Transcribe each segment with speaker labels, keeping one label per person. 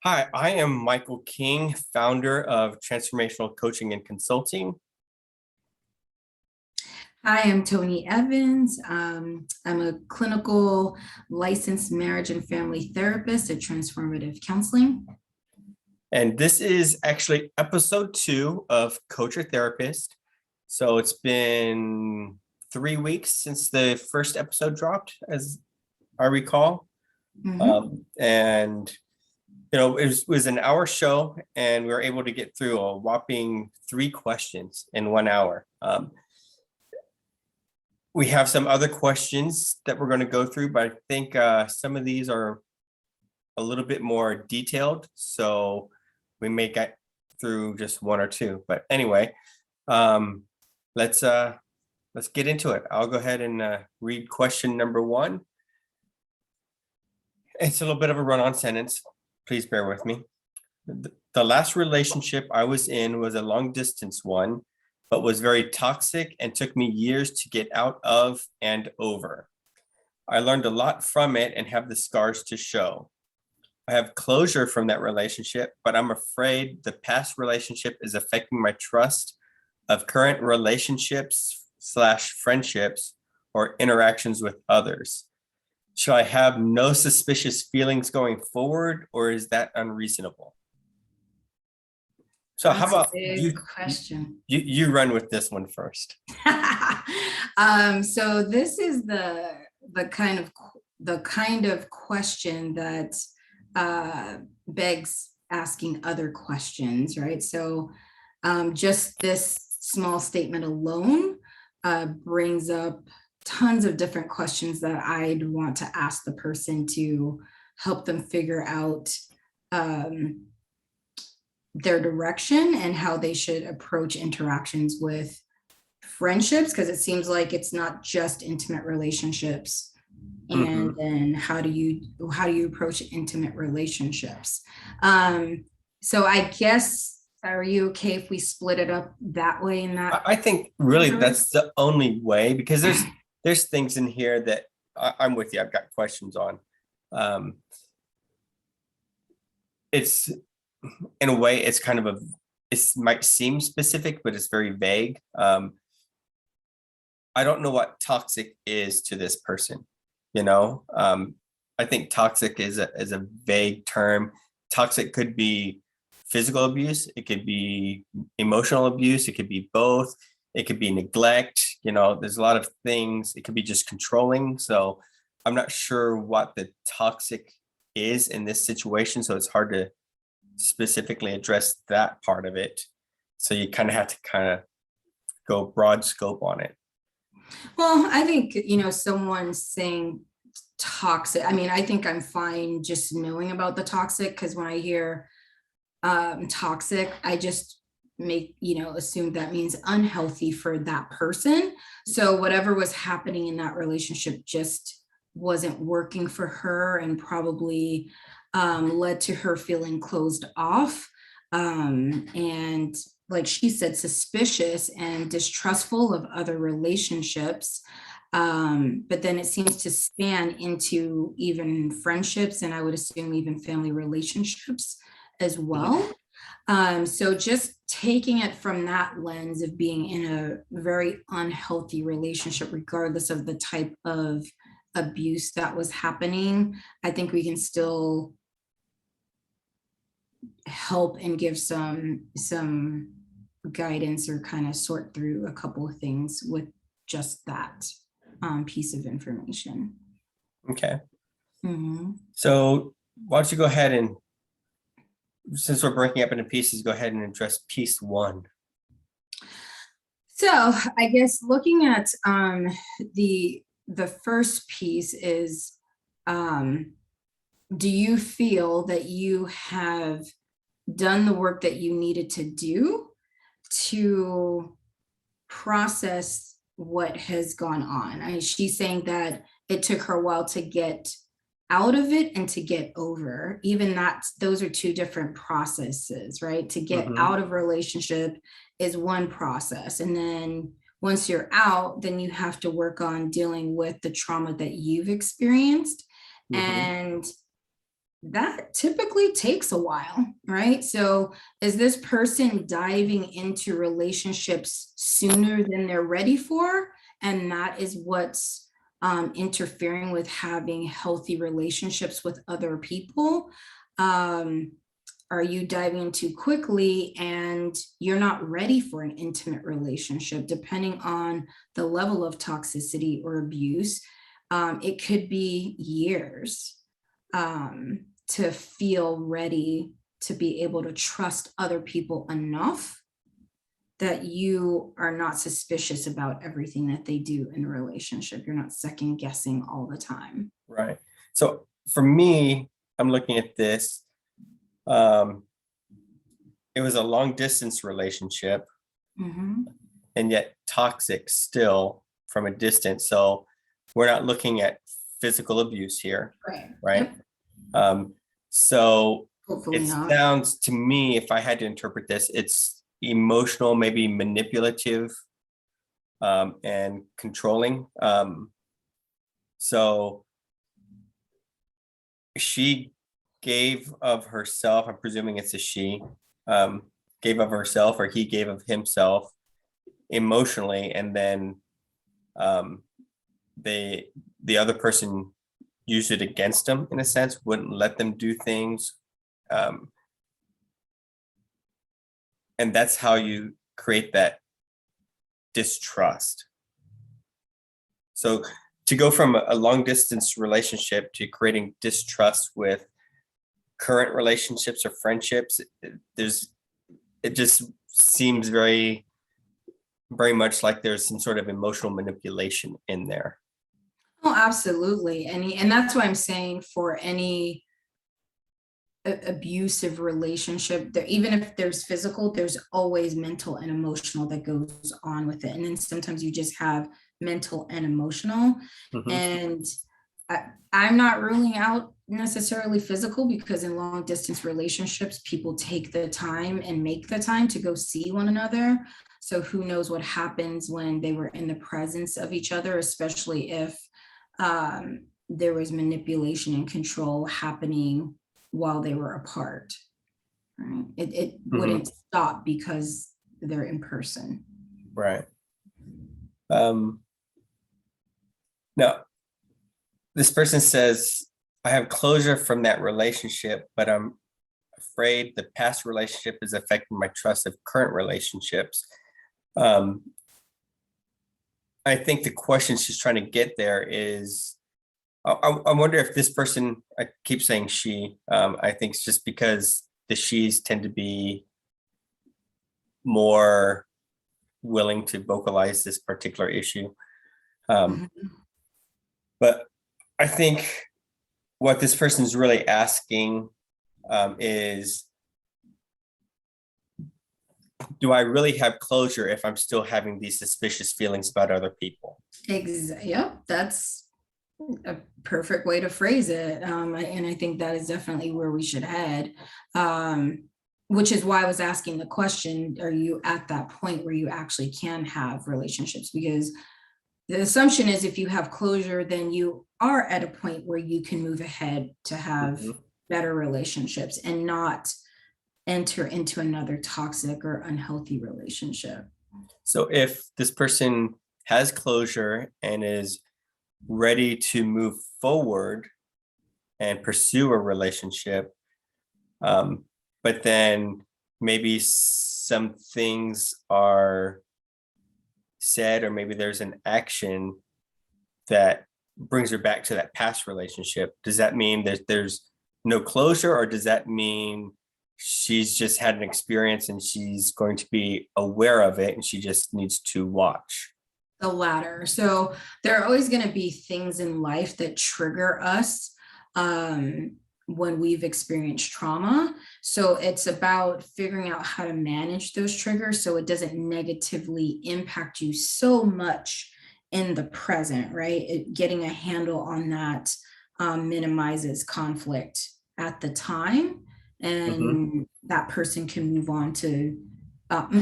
Speaker 1: Hi, I am Michael King, founder of Transformational Coaching and Consulting.
Speaker 2: Hi, I'm Tony Evans. I'm a clinical licensed marriage and family therapist at Transformative Counseling.
Speaker 1: And this is actually episode 2 of Coach Your Therapist. So it's been 3 weeks since the first episode dropped, as I recall.
Speaker 2: Mhm.
Speaker 1: And it was an hour show, and we were able to get through a whopping 3 questions in 1 hour. We have some other questions that we're going to go through, but I think some of these are a little bit more detailed, so we may get through just one or two. But anyway, um, let's get into it. I'll go ahead and read question number 1. It's a little bit of a run-on sentence. Please bear with me. The last relationship I was in was a long distance one, but was very toxic and took me years to get out of and over. I learned a lot from it and have the scars to show. I have closure from that relationship, but I'm afraid the past relationship is affecting my trust of current relationships/friendships or interactions with others. Should I have no suspicious feelings going forward, or is that unreasonable? So how
Speaker 2: That's a
Speaker 1: about
Speaker 2: big question.
Speaker 1: you run with this one first?
Speaker 2: So this is the kind of question that begs asking other questions, right? So just this small statement alone brings up tons of different questions that I'd want to ask the person to help them figure out their direction and how they should approach interactions with friendships, because it seems like it's not just intimate relationships. And then how do you approach intimate relationships? So I guess, are you okay if we split it up that way in that?
Speaker 1: I think really that's the only way, because there's things in here that I'm with you. I've got questions on. It's in a way, it's kind of it might seem specific, but it's very vague. I don't know what toxic is to this person. I think toxic is a vague term. Toxic could be physical abuse, it could be emotional abuse, it could be both, it could be neglect. There's a lot of things. It could be just controlling. So I'm not sure what the toxic is in this situation, so it's hard to specifically address that part of it. So you kind of have to go broad scope on it.
Speaker 2: Well, I think, someone saying toxic, I think I'm fine just knowing about the toxic, because when I hear toxic, I just assume that means unhealthy for that person. So whatever was happening in that relationship just wasn't working for her, and probably led to her feeling closed off. And like she said, suspicious and distrustful of other relationships. But then it seems to span into even friendships, and I would assume even family relationships as well. So just taking it from that lens of being in a very unhealthy relationship, regardless of the type of abuse that was happening, I think we can still help and give some guidance, or kind of sort through a couple of things with just that piece of information.
Speaker 1: Okay.
Speaker 2: Mm-hmm.
Speaker 1: So why don't you go ahead and, since we're breaking up into pieces, go ahead and address piece 1.
Speaker 2: So I guess looking at the first piece is, do you feel that you have done the work that you needed to do to process what has gone on? She's saying that it took her a while to get out of it and to get over. Even those are two different processes, right? To get out of a relationship is one process, and then once you're out, then you have to work on dealing with the trauma that you've experienced. And that typically takes a while, right? So is this person diving into relationships sooner than they're ready for? And that is what's interfering with having healthy relationships with other people. Um, are you diving too quickly and you're not ready for an intimate relationship, depending on the level of toxicity or abuse? It could be years to feel ready to be able to trust other people enough that you are not suspicious about everything that they do in a relationship. You're not second guessing all the time.
Speaker 1: Right. So for me, I'm looking at this. Um, it was a long distance relationship
Speaker 2: Mhm.
Speaker 1: and yet toxic still from a distance. So we're not looking at physical abuse here,
Speaker 2: Right.
Speaker 1: right?
Speaker 2: Yep.
Speaker 1: Um, so
Speaker 2: Hopefully
Speaker 1: it
Speaker 2: not.
Speaker 1: sounds to me, if I had to interpret this, it's emotional, maybe manipulative, and controlling. So she gave of herself, I'm presuming it's a she, um, gave of herself, or he gave of himself emotionally, and then um, they the other person used it against them in a sense, wouldn't let them do things, um, and that's how you create that distrust. So to go from a long distance relationship to creating distrust with current relationships or friendships, there's it just seems very much like there's some sort of emotional manipulation in there.
Speaker 2: Oh, absolutely. And that's why I'm saying for any abusive relationship, there, even if there's physical, there's always mental and emotional that goes on with it. And then sometimes you just have mental and emotional.
Speaker 1: Mhm.
Speaker 2: And I'm not ruling out necessarily physical, because in long distance relationships, people take the time and make the time to go see one another. So who knows what happens when they were in the presence of each other, especially if there was manipulation and control happening while they were apart. Right? It
Speaker 1: Mhm.
Speaker 2: wouldn't stop because they're in person.
Speaker 1: Right. Um, Now, this person says, I have closure from that relationship, but I'm afraid the past relationship is affecting my trust of current relationships. Um, I think the question she's trying to get there is, I wonder if this person, I keep saying she, I think it's just because the she's tend to be more willing to vocalize this particular issue. Um,
Speaker 2: Mhm.
Speaker 1: but I think what this person's really asking, is, do I really have closure if I'm still having these suspicious feelings about other people?
Speaker 2: Yep, that's a perfect way to phrase it. And I think that is definitely where we should head. Um, which is why I was asking the question, are you at that point where you actually can have relationships? Because the assumption is if you have closure, then you are at a point where you can move ahead to have
Speaker 1: Mhm.
Speaker 2: better relationships and not enter into another toxic or unhealthy relationship.
Speaker 1: So if this person has closure and is ready to move forward and pursue a relationship, um, but then maybe some things are said, or maybe there's an action that brings her back to that past relationship, does that mean that there's no closure, or does that mean she's just had an experience and she's going to be aware of it and she just needs to watch?
Speaker 2: The latter. So there are always going to be things in life that trigger us when we've experienced trauma. So it's about figuring out how to manage those triggers so it doesn't negatively impact you so much in the present, right? Getting a handle on that minimizes conflict at the time,
Speaker 1: Mhm.
Speaker 2: and that person can move on to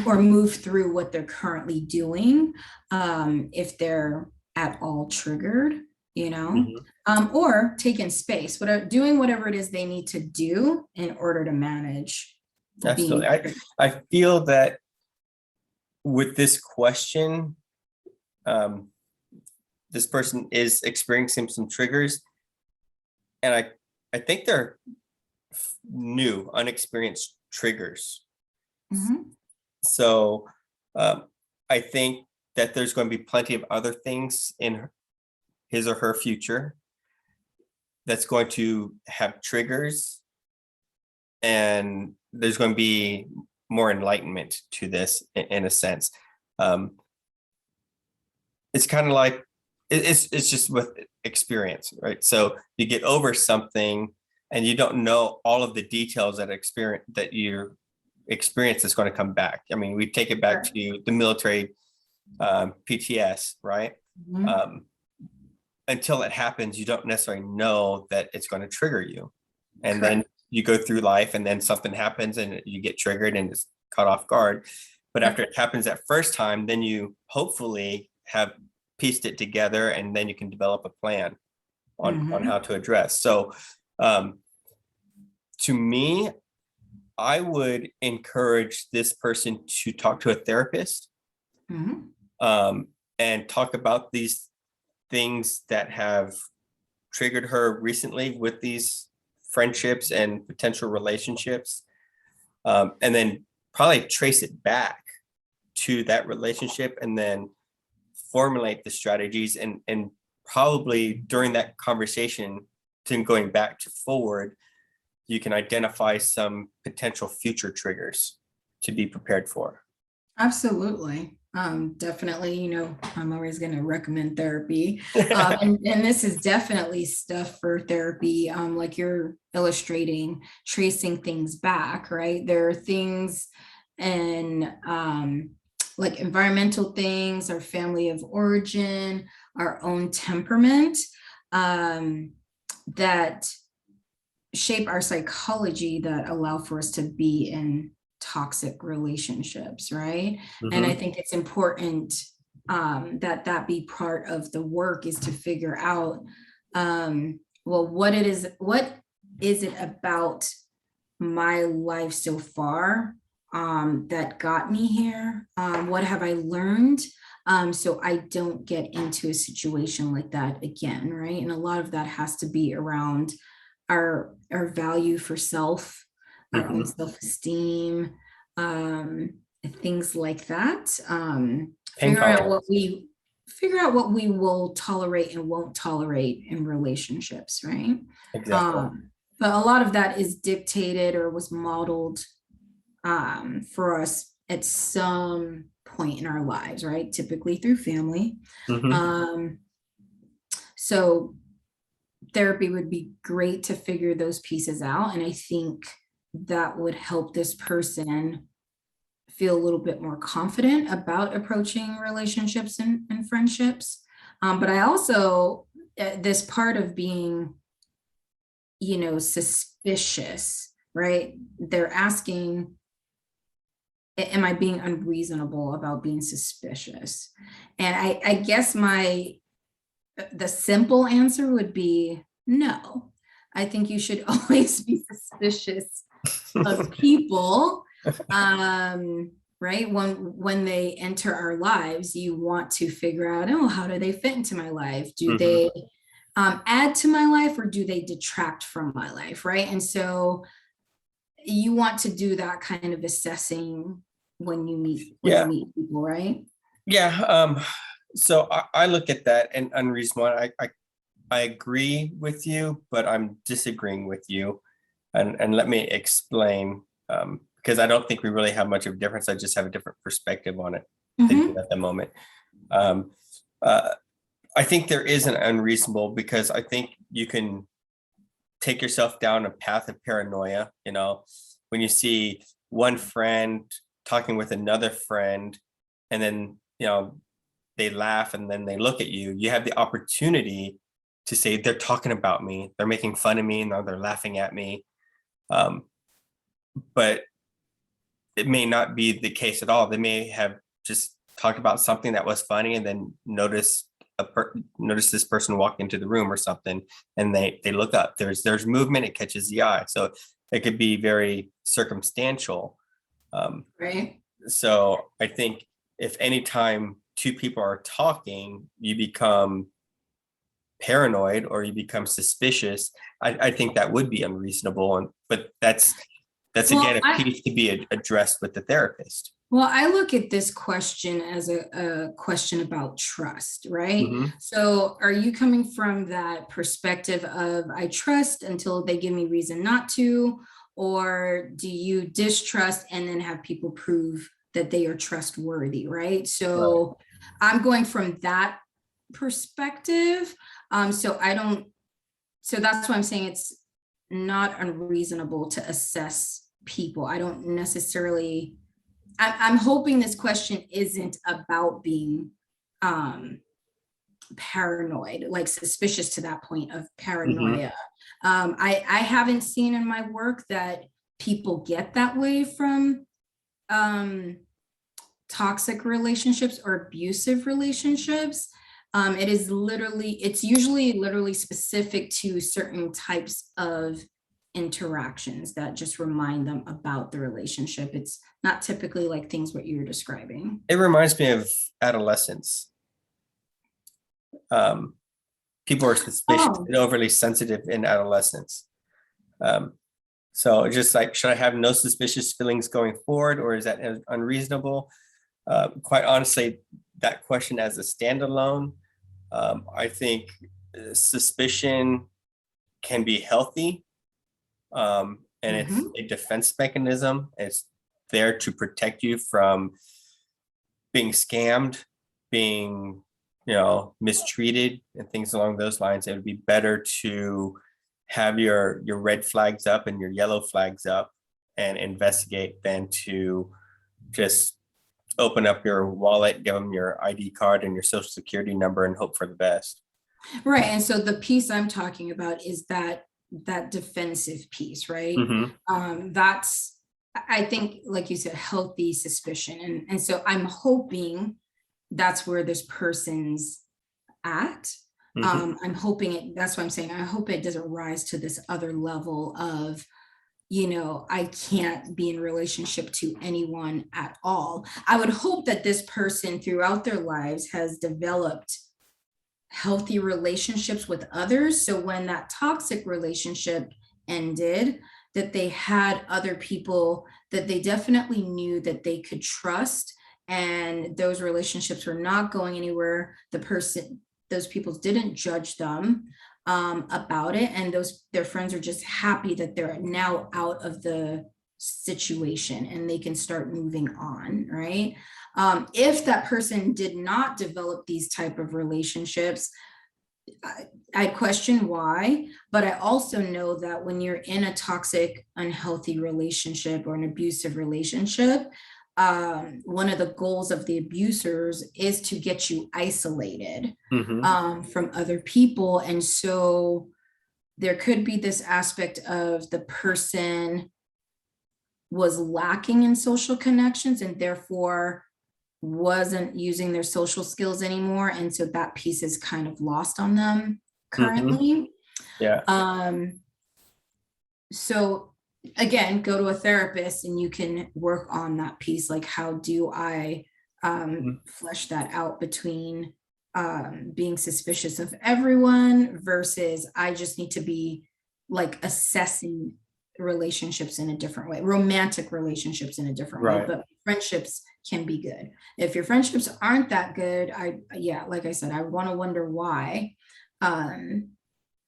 Speaker 2: or move through what they're currently doing if they're at all triggered. you know,
Speaker 1: Mhm.
Speaker 2: or taking space, whatever, doing whatever it is they need to do in order to manage
Speaker 1: Absolutely.
Speaker 2: being.
Speaker 1: I feel that with this question, um, this person is experiencing some triggers, and I think they're new, unexperienced triggers.
Speaker 2: Mhm,
Speaker 1: So um, I think that there's going to be plenty of other things in his or her future that's going to have triggers, and there's going to be more enlightenment to this in a sense. Um, it's kind of like it's just with experience, right? So you get over something and you don't know all of the details that experience that your experience is going to come back. I mean, we take it back
Speaker 2: sure.
Speaker 1: to the military, PTS, right?
Speaker 2: Mhm,
Speaker 1: Um, until it happens, you don't necessarily know that it's going to trigger you. And then
Speaker 2: correct.
Speaker 1: you go through life and then something happens and you get triggered and it's caught off guard. But after
Speaker 2: Yep.
Speaker 1: it happens that first time, then you hopefully have pieced it together and then you can develop a plan on how
Speaker 2: Mhm,
Speaker 1: to address. So um, to me, I would encourage this person to talk to a therapist,
Speaker 2: mhm,
Speaker 1: um, and talk about these things that have triggered her recently with these friendships and potential relationships, and then probably trace it back to that relationship and then formulate the strategies and probably during that conversation to going back to forward, you can identify some potential future triggers to be prepared for.
Speaker 2: absolutely. Definitely, I'm always going to recommend therapy. And this is definitely stuff for therapy, like you're illustrating, tracing things back, right? There are things and like environmental things, our family of origin, our own temperament, um, that shape our psychology, that allow for us to be in toxic relationships, right? And I
Speaker 1: Mhm.
Speaker 2: think it's important that that be part of the work, is to figure out, well, what is it about my life so far that got me here? What have I learned? So I don't get into a situation like that again, right? And a lot of that has to be around our value for self, our own
Speaker 1: Mhm.
Speaker 2: self-esteem, um, things like that.
Speaker 1: Pain
Speaker 2: Figure out what we will tolerate and won't tolerate in relationships, right?
Speaker 1: exactly.
Speaker 2: But a lot of that is dictated or was modeled for us at some point in our lives, right? Typically through family.
Speaker 1: Mhm.
Speaker 2: Um, so therapy would be great to figure those pieces out. And I think that would help this person feel a little bit more confident about approaching relationships and friendships. But I also, this part of being, suspicious, right? They're asking, am I being unreasonable about being suspicious? And I guess the simple answer would be no. I think you should always be suspicious of people. Right? When they enter our lives, you want to figure out, oh, how do they fit into my life? Do
Speaker 1: Mhm.
Speaker 2: they add to my life, or do they detract from my life? Right. And so you want to do that kind of assessing when you
Speaker 1: Yeah,
Speaker 2: meet people, right?
Speaker 1: yeah. So I look at that and unreasonable. I agree with you, but I'm disagreeing with you. And let me explain, because I don't think we really have much of a difference. I just have a different perspective on it than you
Speaker 2: Mm-hmm.
Speaker 1: at the moment. Um, uh, I think there is an unreasonable because I think you can take yourself down a path of paranoia. When you see one friend talking with another friend, and then they laugh and then they look at you, you have the opportunity to say they're talking about me, they're making fun of me, and they're laughing at me. Um, but it may not be the case at all. They may have just talked about something that was funny and then noticed notice this person walk into the room or something, and they look up. There's movement. It catches the eye. So it could be very circumstantial.
Speaker 2: Right.
Speaker 1: So I think if anytime two people are talking, you become paranoid or you become suspicious, I think that would be unreasonable. But that's again
Speaker 2: Well,
Speaker 1: a piece to be addressed with the therapist.
Speaker 2: Well, I look at this question as a question about trust, right?
Speaker 1: Mhm.
Speaker 2: So are you coming from that perspective of I trust until they give me reason not to, or do you distrust and then have people prove that they are trustworthy, right?
Speaker 1: Right.
Speaker 2: So I'm going from that perspective. So I don't, so that's why I'm saying it's not unreasonable to assess people. I don't necessarily, I'm hoping this question isn't about being paranoid, like suspicious to that point of
Speaker 1: Mhm.
Speaker 2: paranoia. I haven't seen in my work that people get that way from toxic relationships or abusive relationships. It's usually literally specific to certain types of interactions that just remind them about the relationship. It's not typically like things what you're describing.
Speaker 1: It reminds me of adolescence. Um, People are suspicious
Speaker 2: Oh,
Speaker 1: and overly sensitive in adolescence. Um, so just like, should I have no suspicious feelings going forward, or is that unreasonable? Quite honestly, that question as a standalone, I think suspicion can be healthy, and it's
Speaker 2: mhm.
Speaker 1: a defense mechanism. It's there to protect you from being scammed, being mistreated, and things along those lines. It would be better to have your red flags up and your yellow flags up and investigate than to just open up your wallet, give them your ID card and your social security number and hope for the best.
Speaker 2: Right. And so the piece I'm talking about is that defensive piece, right?
Speaker 1: Mm-hmm.
Speaker 2: That's, I think, like you said, healthy suspicion. And so I'm hoping that's where this person's at.
Speaker 1: Mm-hmm.
Speaker 2: I'm hoping it, that's what I'm saying. I hope it doesn't rise to this other level of, I can't be in relationship to anyone at all. I would hope that this person throughout their lives has developed healthy relationships with others. So when that toxic relationship ended, that they had other people that they definitely knew that they could trust, and those relationships were not going anywhere. Those people didn't judge them about it, and their friends are just happy that they're now out of the situation and they can start moving on, right? If that person did not develop these type of relationships, I question why, but I also know that when you're in a toxic, unhealthy relationship or an abusive relationship, one of the goals of the abusers is to get you isolated
Speaker 1: Mm-hmm.
Speaker 2: from other people. And so there could be this aspect of the person was lacking in social connections and therefore wasn't using their social skills anymore. And so that piece is kind of lost on them
Speaker 1: Mm-hmm.
Speaker 2: currently.
Speaker 1: Yeah.
Speaker 2: Um, so again, go to a therapist and you can work on that piece. Like, how do I
Speaker 1: Mhm.
Speaker 2: flesh that out between being suspicious of everyone versus I just need to be like assessing relationships in a different way, romantic relationships in a different way,
Speaker 1: Right.
Speaker 2: but friendships can be good. If your friendships aren't that good, yeah, like I said, I want to wonder why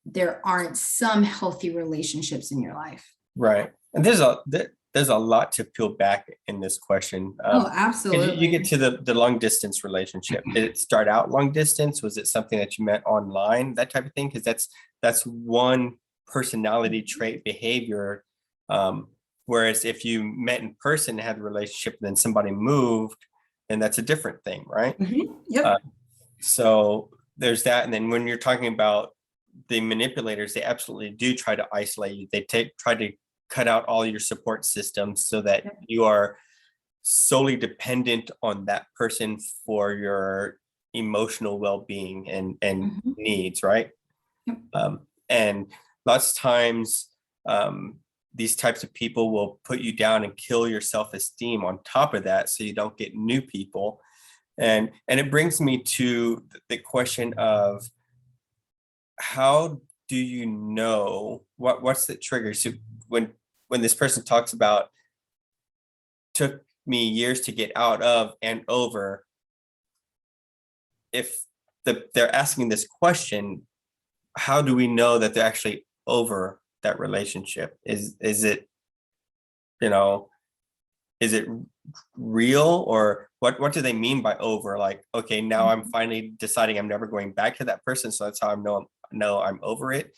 Speaker 2: there aren't some healthy relationships in your life.
Speaker 1: Right. And there's a lot to peel back in this question.
Speaker 2: Oh,
Speaker 1: 'Cause you get
Speaker 2: absolutely.
Speaker 1: to the long distance relationship. Did it start out long distance? Was it something that you met online, that type of thing? Because that's one personality trait behavior. Um, Whereas if you met in person and had a relationship, and then somebody moved, then that's a different thing, right?
Speaker 2: Mhm.
Speaker 1: Uh,
Speaker 2: Yep.
Speaker 1: so there's that. And then when you're talking about the manipulators, they absolutely do try to isolate you. They try to cut out all your support systems so that you are solely dependent on that person for your emotional well-being and
Speaker 2: Mhm.
Speaker 1: needs, right?
Speaker 2: Yep.
Speaker 1: And lots of times, these types of people will put you down and kill your self-esteem on top of that, so you don't get new people. And it brings me to the question of, how do you know what's the trigger? So when this person talks about, took me years to get out of and over, if they're asking this question, how do we know that they're actually over that relationship? Is it, you know, is it real, or what do they mean by over? Like, okay, now I'm finally deciding I'm never going back to that person, so that's how know I'm over it.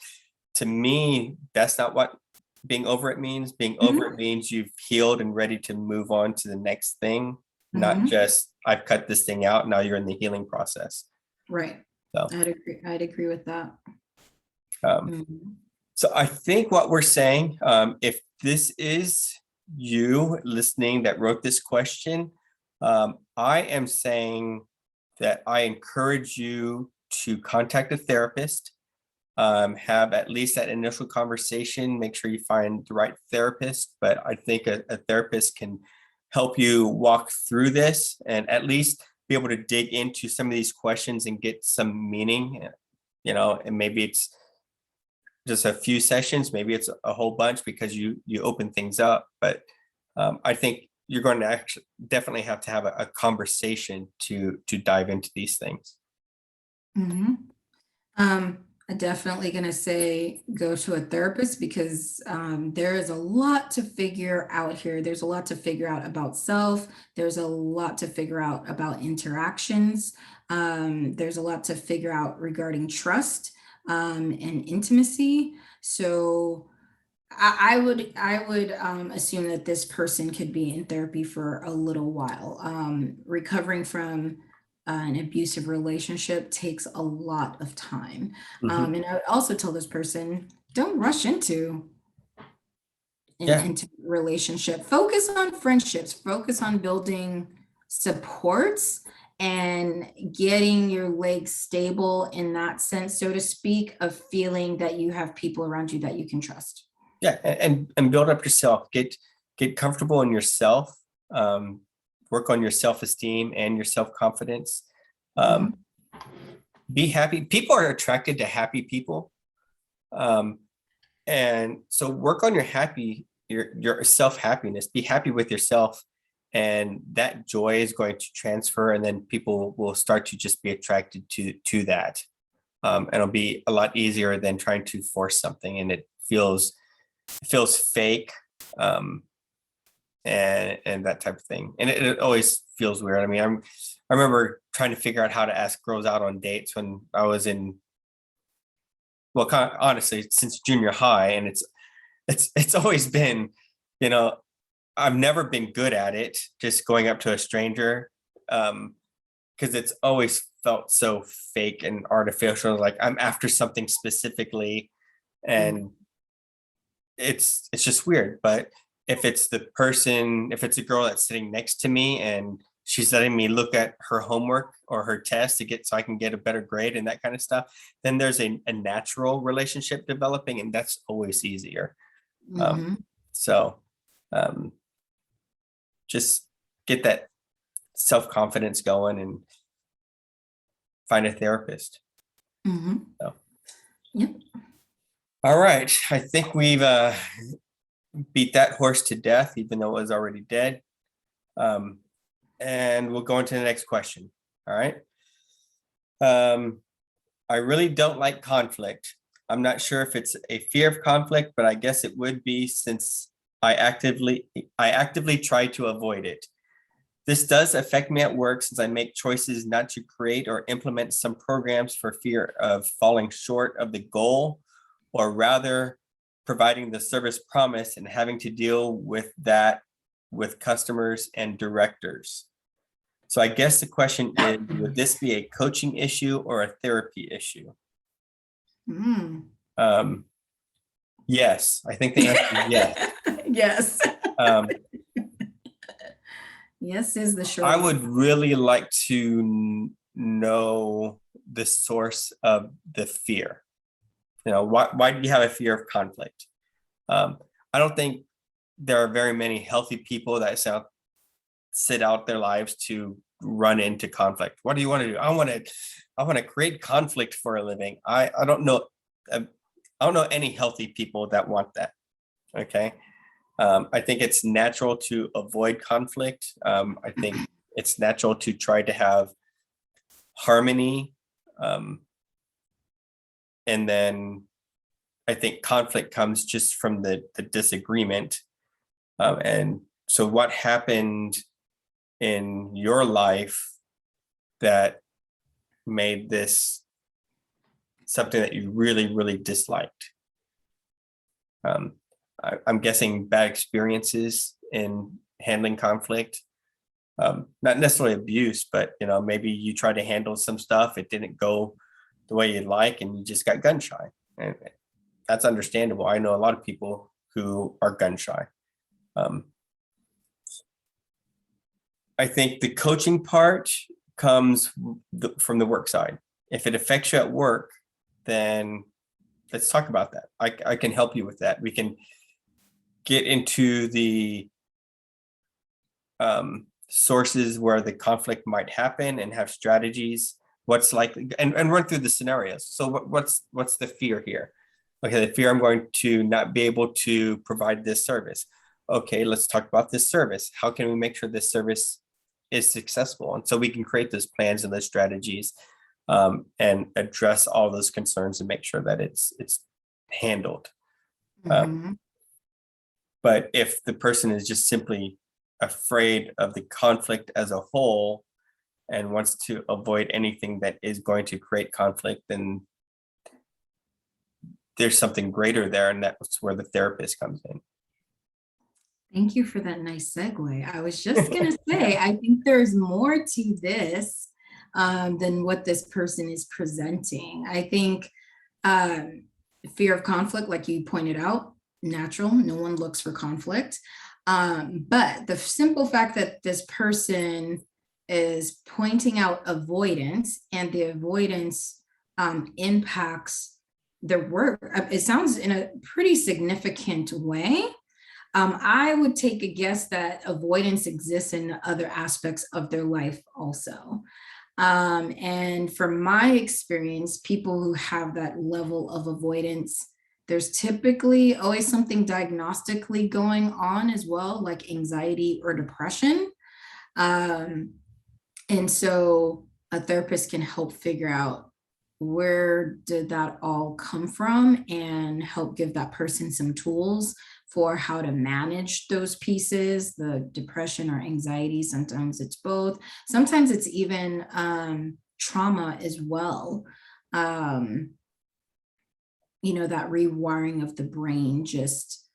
Speaker 1: To me, that's not what being over it means. Being over it
Speaker 2: Mhm.
Speaker 1: means you've healed and ready to move on to the next thing, not
Speaker 2: Mhm.
Speaker 1: just I've cut this thing out, now you're in the healing process.
Speaker 2: Right.
Speaker 1: So
Speaker 2: I'd agree with that.
Speaker 1: um,
Speaker 2: Mhm.
Speaker 1: so I think what we're saying, if this is you listening that wrote this question, I am saying that I encourage you to contact a therapist, have at least that initial conversation, make sure you find the right therapist. But I think a therapist can help you walk through this and at least be able to dig into some of these questions and get some meaning, and maybe it's just a few sessions, maybe it's a whole bunch because you open things up. But I think you're going to actually definitely have to have a conversation to dive into these things.
Speaker 2: Mhm. I'm definitely gonna say go to a therapist because there is a lot to figure out here. There's a lot to figure out about self. There's a lot to figure out about interactions. There's a lot to figure out regarding trust and intimacy. So I would assume that this person could be in therapy for a little while. Recovering from an abusive relationship takes a lot of time.
Speaker 1: Mhm.
Speaker 2: And I would also tell this person, don't rush into an
Speaker 1: Yeah,
Speaker 2: intimate relationship. Focus on friendships, focus on building supports and getting your legs stable in that sense, so to speak, of feeling that you have people around you that you can trust.
Speaker 1: yeah, and build up yourself. Get comfortable in yourself. Um, Work on your self-esteem and your self-confidence. Um,
Speaker 2: Mhm.
Speaker 1: be happy. People are attracted to happy people. Um, and so work on your self-happiness. Be happy with yourself, and that joy is going to transfer, and then people will start to just be attracted to that. And it'll be a lot easier than trying to force something, and it feels fake, um, and that type of thing. And it always feels weird. I mean, I remember trying to figure out how to ask girls out on dates when I was in, well, honestly, since junior high, and it's always been, you know, I've never been good at it, just going up to a stranger, because it's always felt so fake and artificial. Like I'm after something specifically,
Speaker 2: Mm.
Speaker 1: and it's just weird. But if it's a girl that's sitting next to me and she's letting me look at her homework or her test so I can get a better grade and that kind of stuff, then there's a natural relationship developing, and that's always easier. um,
Speaker 2: Mhm.
Speaker 1: so um, just get that self-confidence going and find a therapist.
Speaker 2: Mhm.
Speaker 1: So,
Speaker 2: Yep.
Speaker 1: all right, I think we've beat that horse to death, even though it was already dead. Um, and we'll go into the next question. All right. Um, I really don't like conflict. I'm not sure if it's a fear of conflict, but I guess it would be, since I actively try to avoid it. This does affect me at work, since I make choices not to create or implement some programs for fear of falling short of the goal, or rather providing the service promised and having to deal with that with customers and directors. So I guess the question is, would this be a coaching issue or a therapy issue?
Speaker 2: Mm.
Speaker 1: Um, yes, I think the answer is yes.
Speaker 2: Yes.
Speaker 1: Um,
Speaker 2: Yes is the
Speaker 1: I
Speaker 2: short
Speaker 1: would
Speaker 2: answer.
Speaker 1: really like to know the source of the fear. Why do you have a fear of conflict? I don't think there are very many healthy people that sit out their lives to run into conflict. What do you want to do? I want to create conflict for a living. I don't know. I don't know any healthy people that want that. Okay. I think it's natural to avoid conflict. I think it's natural to try to have harmony. And then I think conflict comes just from the disagreement. And so what happened in your life that made this something that you really, really disliked? I'm guessing bad experiences in handling conflict. Not necessarily abuse, but maybe you tried to handle some stuff, it didn't go the way you'd like, and you just got gun shy. And that's understandable. I know a lot of people who are gun shy. I think the coaching part comes from the work side. If it affects you at work, then let's talk about that. I can help you with that. We can get into the sources where the conflict might happen and have strategies. What's likely, and run through the scenarios. So what's the fear here? Okay, the fear I'm going to not be able to provide this service. Okay, let's talk about this service. How can we make sure this service is successful? And so we can create those plans and those strategies, and address all those concerns and make sure that it's handled.
Speaker 2: Mhm.
Speaker 1: But if the person is just simply afraid of the conflict as a whole and wants to avoid anything that is going to create conflict, then there's something greater there, and that's where the therapist comes in.
Speaker 2: Thank you for that nice segue. I was just going to say, I think there's more to this than what this person is presenting. I think fear of conflict, like you pointed out, natural. No one looks for conflict. But the simple fact that this person is pointing out avoidance, and the avoidance impacts their work, it sounds in a pretty significant way. I would take a guess that avoidance exists in other aspects of their life also. And from my experience, people who have that level of avoidance, there's typically always something diagnostically going on as well, like anxiety or depression. And so a therapist can help figure out where did that all come from and help give that person some tools for how to manage those pieces, the depression or anxiety. Sometimes it's both. Sometimes it's even trauma as well. That rewiring of the brain just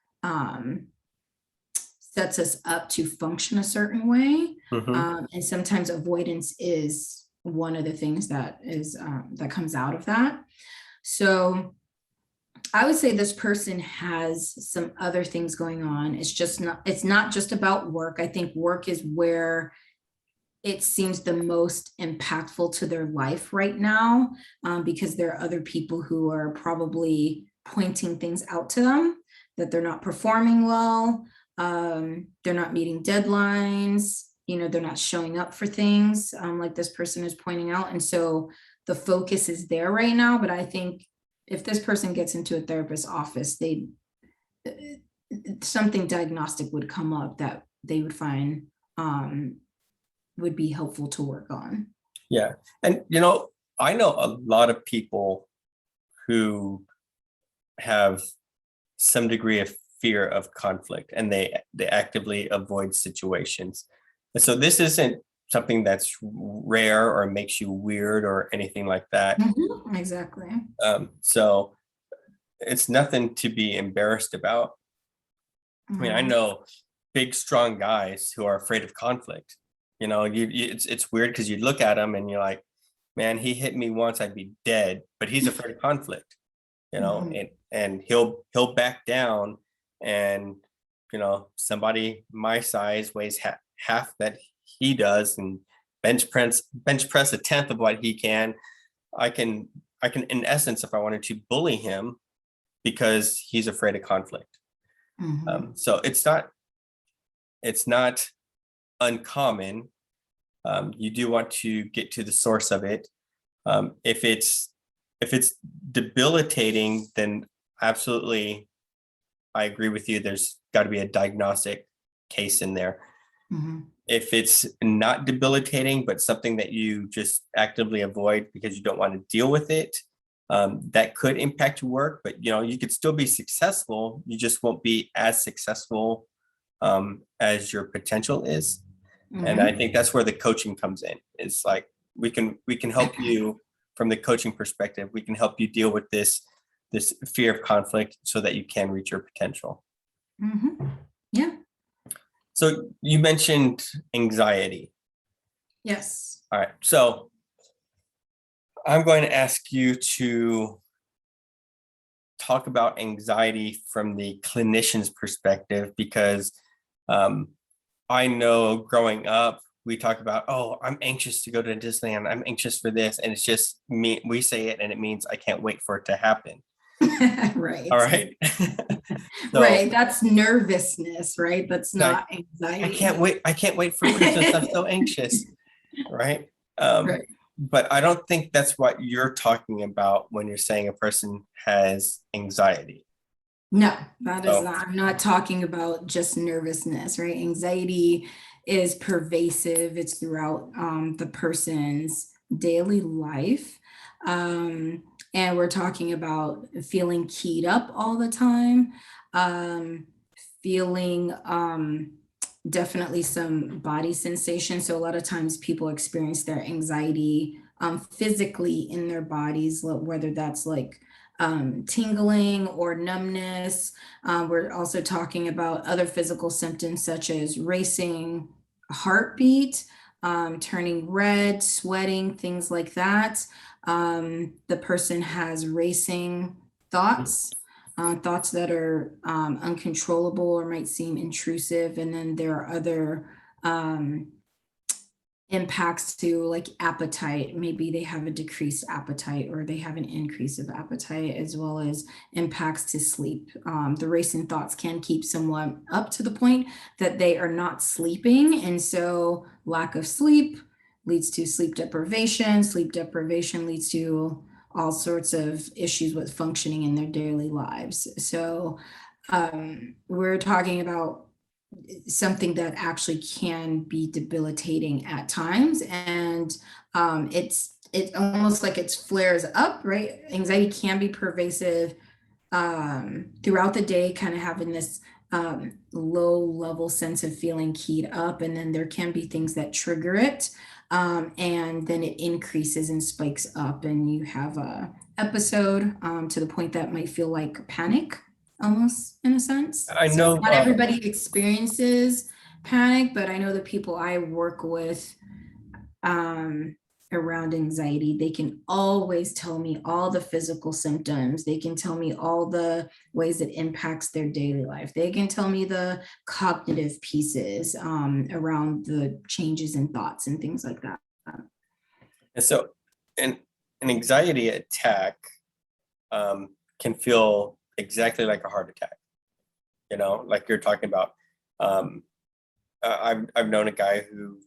Speaker 2: sets us up to function a certain way. And sometimes avoidance is one of the things that comes out of that. So I would say this person has some other things going on. It's not just about work. I think work is where it seems the most impactful to their life right now, because there are other people who are probably pointing things out to them that they're not performing well. They're not meeting deadlines. They're not showing up for things, like this person is pointing out. And so the focus is there right now. But I think if this person gets into a therapist's office, something diagnostic would come up that they would find would be helpful to work on.
Speaker 1: Yeah. And, I know a lot of people who have some degree of fear of conflict, and they actively avoid situations. And so this isn't something that's rare or makes you weird or anything like that.
Speaker 2: Exactly.
Speaker 1: So it's nothing to be embarrassed about. I mean, I know big, strong guys who are afraid of conflict. It's weird because you look at him and you're like, man, he hit me once, I'd be dead, but he's afraid of conflict, and he'll back down. And, somebody my size weighs half that he does, and bench press a tenth of what he can, I can in essence, if I wanted to, bully him because he's afraid of conflict.
Speaker 2: Mhm.
Speaker 1: So it's not uncommon. You do want to get to the source of it. If it's debilitating, then absolutely, I agree with you. There's got to be a diagnostic case in there.
Speaker 2: Mhm.
Speaker 1: If it's not debilitating, but something that you just actively avoid because you don't want to deal with it, that could impact your work. But you could still be successful. You just won't be as successful as your potential is. And I
Speaker 2: Mhm.
Speaker 1: think that's where the coaching comes in. It's like we can help you from the coaching perspective. We can help you deal with this fear of conflict so that you can reach your potential.
Speaker 2: Mhm. Yeah.
Speaker 1: So you mentioned anxiety.
Speaker 2: Yes.
Speaker 1: All right. So I'm going to ask you to talk about anxiety from the clinician's perspective because um, I know growing up, we talk about, oh, I'm anxious to go to Disneyland. I'm anxious for this. And it's just me, we say it and it means I can't wait for it to happen. All
Speaker 2: Right.
Speaker 1: right. So
Speaker 2: Right. That's nervousness, right? That's
Speaker 1: I,
Speaker 2: not
Speaker 1: I can't
Speaker 2: anxiety.
Speaker 1: wait. I can't wait for Christmas. I'm so anxious. Right.
Speaker 2: Right.
Speaker 1: But I don't think that's what you're talking about when you're saying a person has anxiety.
Speaker 2: No, that is
Speaker 1: So
Speaker 2: not. I'm not talking about just nervousness, right? Anxiety is pervasive. It's throughout the person's daily life. And we're talking about feeling keyed up all the time, um, feeling definitely some body sensation. So a lot of times people experience their anxiety physically in their bodies, whether that's like tingling or numbness. We're also talking about other physical symptoms such as racing heartbeat, turning red, sweating, things like that. The person has racing thoughts, thoughts that are uncontrollable or might seem intrusive. And then there are other impacts to like appetite. Maybe they have a decreased appetite or they have an increase of appetite, as well as impacts to sleep. The racing thoughts can keep someone up to the point that they are not sleeping. And so lack of sleep leads to sleep deprivation. Sleep deprivation leads to all sorts of issues with functioning in their daily lives. So we're talking about something that actually can be debilitating at times, and it's almost like it flares up, right? Anxiety can be pervasive throughout the day, kind of having this low level sense of feeling keyed up, and then there can be things that trigger it, and then it increases and spikes up, and you have a episode to the point that might feel like panic, almost in a sense.
Speaker 1: I
Speaker 2: So
Speaker 1: know
Speaker 2: not everybody experiences panic, but I know the people I work with um, around anxiety, they can always tell me all the physical symptoms. They can tell me all the ways it impacts their daily life. They can tell me the cognitive pieces around the changes in thoughts and things like that.
Speaker 1: and so an anxiety attack can feel exactly like a heart attack, like you're talking about. Um, I've known a guy who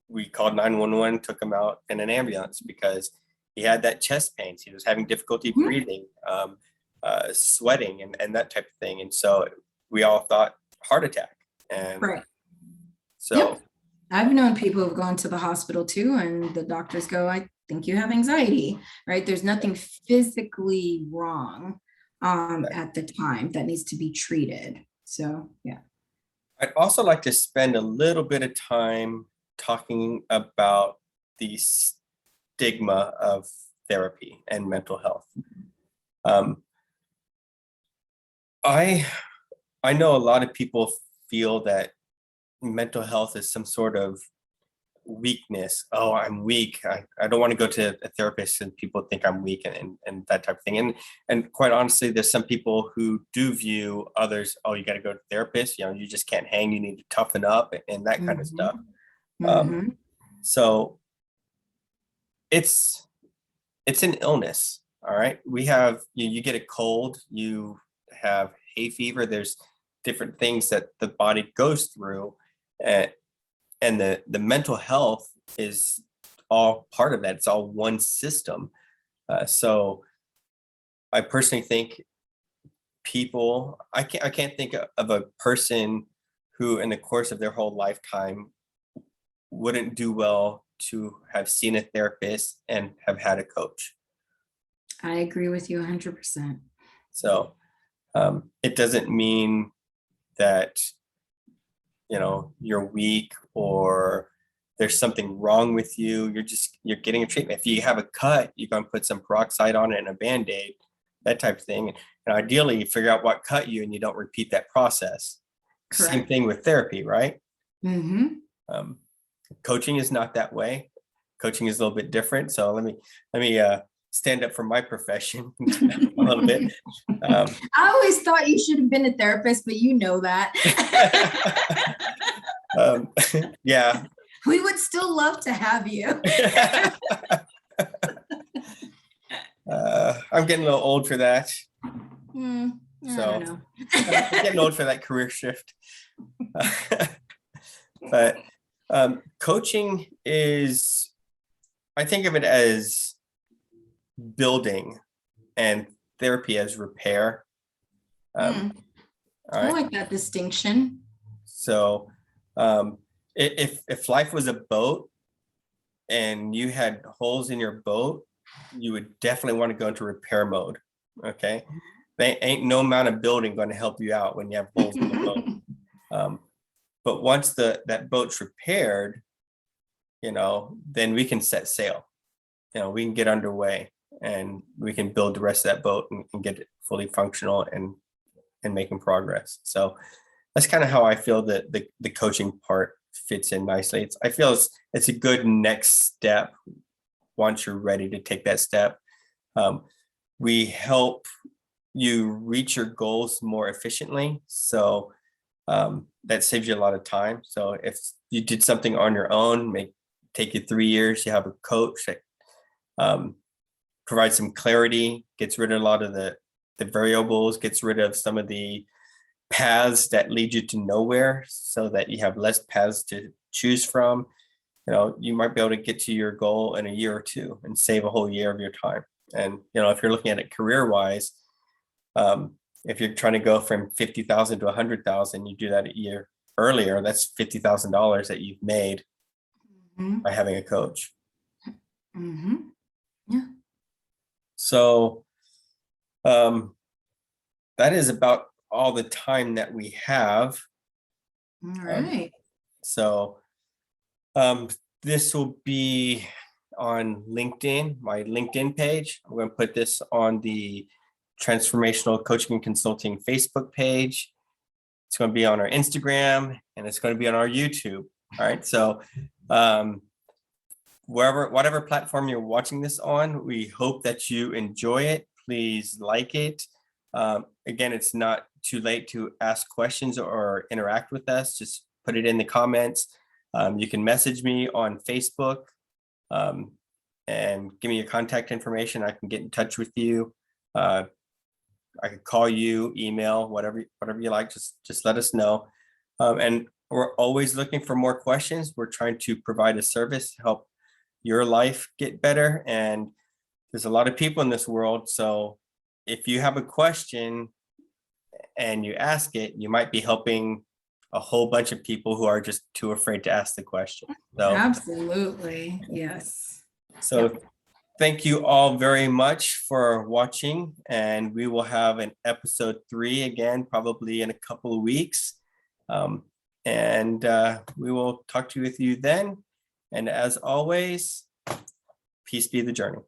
Speaker 1: we called 911, took him out in an ambulance because he had that chest pains. He was having difficulty
Speaker 2: Mhm.
Speaker 1: breathing, sweating, and that type of thing. And so we all thought heart attack. And
Speaker 2: Right. Yep.
Speaker 1: so,
Speaker 2: I've known people who've gone to the hospital too, and the doctors go, I think you have anxiety, right? There's nothing physically wrong at the time that needs to be treated. So, yeah.
Speaker 1: I'd also like to spend a little bit of time talking about the stigma of therapy and mental health. Um, I I know a lot of people feel that mental health is some sort of weakness. Oh, I'm weak. I don't want to go to a therapist and people think I'm weak and that type of thing. And quite honestly, there's some people who do view others, oh, you got to go to therapist, you just can't hang, you need to toughen up and that kind of stuff.
Speaker 2: Mhm.
Speaker 1: Um,
Speaker 2: Mhm.
Speaker 1: so it's an illness. All right. We have you get a cold, you have hay fever, there's different things that the body goes through. And the mental health is all part of that. It's all one system. So I personally think I can't think of a person who in the course of their whole lifetime wouldn't do well to have seen a therapist and have had a coach.
Speaker 2: I agree with you 100%.
Speaker 1: So it doesn't mean that you're weak or there's something wrong with you. You're getting a treatment. If you have a cut, you're going to put some peroxide on it and a band-aid, that type of thing. And ideally you figure out what cut you and you don't repeat that process. Same
Speaker 2: Correct.
Speaker 1: thing with therapy, right?
Speaker 2: Mm-hmm.
Speaker 1: Coaching is not that way. Coaching is a little bit different. So let me stand up for my profession a little bit.
Speaker 2: I always thought you should have been a therapist, but you know that.
Speaker 1: Yeah.
Speaker 2: We would still love to have you.
Speaker 1: I'm getting a little old for that.
Speaker 2: I don't know.
Speaker 1: I'm getting old for that career shift. But coaching is, I think of it as building and therapy as repair. All
Speaker 2: I
Speaker 1: right.
Speaker 2: like that distinction.
Speaker 1: So if life was a boat and you had holes in your boat, you would definitely want to go into repair mode. Okay. They ain't no amount of building going to help you out when you have holes in the boat. But once that boat's repaired, then we can set sail. We can get underway and we can build the rest of that boat and get it fully functional and making progress. So that's kind of how I feel that the coaching part fits in nicely. I feel it's a good next step once you're ready to take that step. We help you reach your goals more efficiently. So that saves you a lot of time. So if you did something on your own, take you 3 years, you have a coach that provides some clarity, gets rid of a lot of the variables, gets rid of some of the paths that lead you to nowhere so that you have less paths to choose from. You might be able to get to your goal in a year or two and save a whole year of your time. And, if you're looking at it career wise, if you're trying to go from 50,000 to 100,000, you do that a year earlier. That's $50,000 that you've made by having a coach.
Speaker 2: Mm-hmm. Yeah.
Speaker 1: So that is about all the time that we have.
Speaker 2: All right.
Speaker 1: So this will be on LinkedIn, my LinkedIn page. I'm going to put this on the Transformational Coaching and Consulting Facebook page. It's going to be on our Instagram and it's going to be on our YouTube. All right. So whatever platform you're watching this on, we hope that you enjoy it. Please like it. Again, it's not too late to ask questions or interact with us. Just put it in the comments. You can message me on Facebook and give me your contact information. I can get in touch with you. I could call you, email, whatever you like. Just let us know. And we're always looking for more questions. We're trying to provide a service to help your life get better. And there's a lot of people in this world. So if you have a question and you ask it, you might be helping a whole bunch of people who are just too afraid to ask the question. So
Speaker 2: absolutely. Yes.
Speaker 1: So yep. Thank you all very much for watching, and we will have an episode 3 again, probably in a couple of weeks. And we will talk to you with you then. And as always, peace be the journey.